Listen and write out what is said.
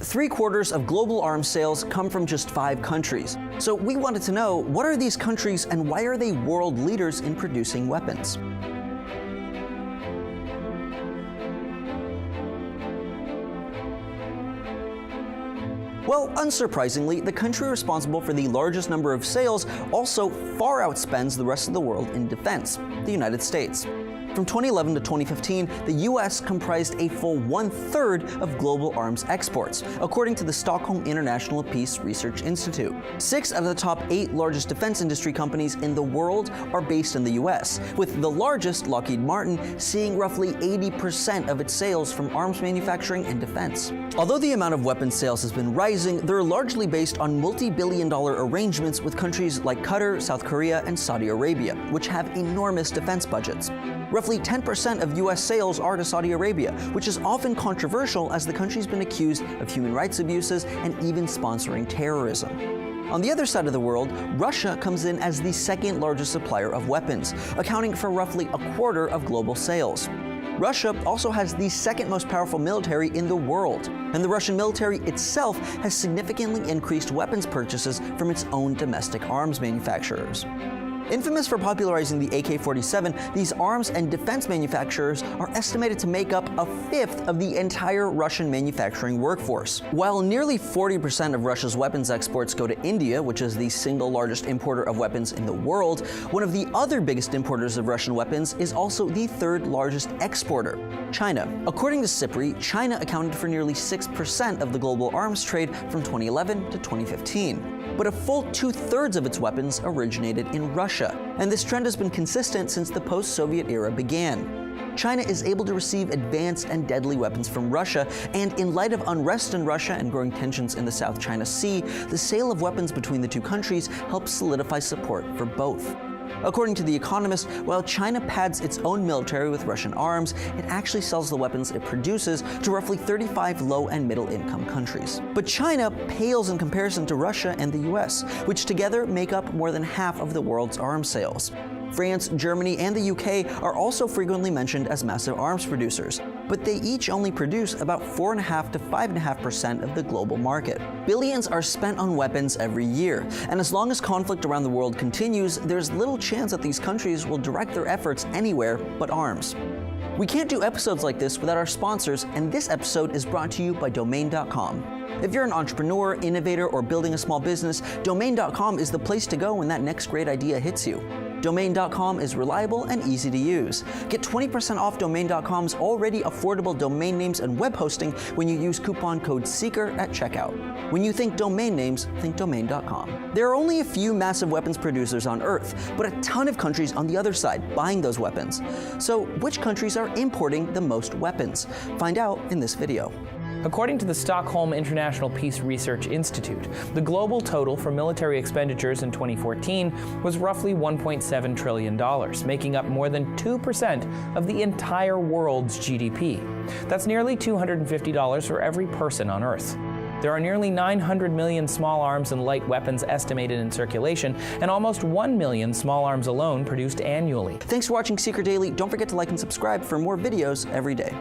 3/4 of global arms sales come from just 5 countries. So we wanted to know, what are these countries and why are they world leaders in producing weapons? Well, unsurprisingly, the country responsible for the largest number of sales also far outspends the rest of the world in defense, the United States. From 2011 to 2015, the US comprised a full 1/3 of global arms exports, according to the Stockholm International Peace Research Institute. 6 out of the top 8 largest defense industry companies in the world are based in the US, with the largest, Lockheed Martin, seeing roughly 80% of its sales from arms manufacturing and defense. Although the amount of weapons sales has been rising, they're largely based on multi-billion-dollar arrangements with countries like Qatar, South Korea, and Saudi Arabia, which have enormous defense budgets. Roughly 10% of US sales are to Saudi Arabia, which is often controversial as the country's been accused of human rights abuses and even sponsoring terrorism. On the other side of the world, Russia comes in as the second largest supplier of weapons, accounting for roughly 1/4 of global sales. Russia also has the second most powerful military in the world, and the Russian military itself has significantly increased weapons purchases from its own domestic arms manufacturers. Infamous for popularizing the AK-47, these arms and defense manufacturers are estimated to make up 1/5 of the entire Russian manufacturing workforce. While nearly 40% of Russia's weapons exports go to India, which is the single largest importer of weapons in the world, one of the other biggest importers of Russian weapons is also the 3rd largest exporter, China. According to SIPRI, China accounted for nearly 6% of the global arms trade from 2011 to 2015. But a full 2/3 of its weapons originated in Russia, and this trend has been consistent since the post-Soviet era began. China is able to receive advanced and deadly weapons from Russia, and in light of unrest in Russia and growing tensions in the South China Sea, the sale of weapons between the two countries helps solidify support for both. According to The Economist, while China pads its own military with Russian arms, it actually sells the weapons it produces to roughly 35 low and middle income countries. But China pales in comparison to Russia and the US, which together make up more than half of the world's arms sales. France, Germany, and the UK are also frequently mentioned as massive arms producers, but they each only produce about 4.5% to 5.5% of the global market. Billions are spent on weapons every year, and as long as conflict around the world continues, there's little chance that these countries will direct their efforts anywhere but arms. We can't do episodes like this without our sponsors, and this episode is brought to you by Domain.com. If you're an entrepreneur, innovator, or building a small business, Domain.com is the place to go when that next great idea hits you. Domain.com is reliable and easy to use. Get 20% off Domain.com's already affordable domain names and web hosting when you use coupon code SEEKER at checkout. When you think domain names, think Domain.com. There are only a few massive weapons producers on Earth, but a ton of countries on the other side buying those weapons. So which countries are importing the most weapons? Find out in this video. According to the Stockholm International Peace Research Institute, the global total for military expenditures in 2014 was roughly $1.7 trillion, making up more than 2% of the entire world's GDP. That's nearly $250 for every person on Earth. There are nearly 900 million small arms and light weapons estimated in circulation, and almost 1 million small arms alone produced annually. Thanks for watching Seeker Daily. Don't forget to like and subscribe for more videos every day.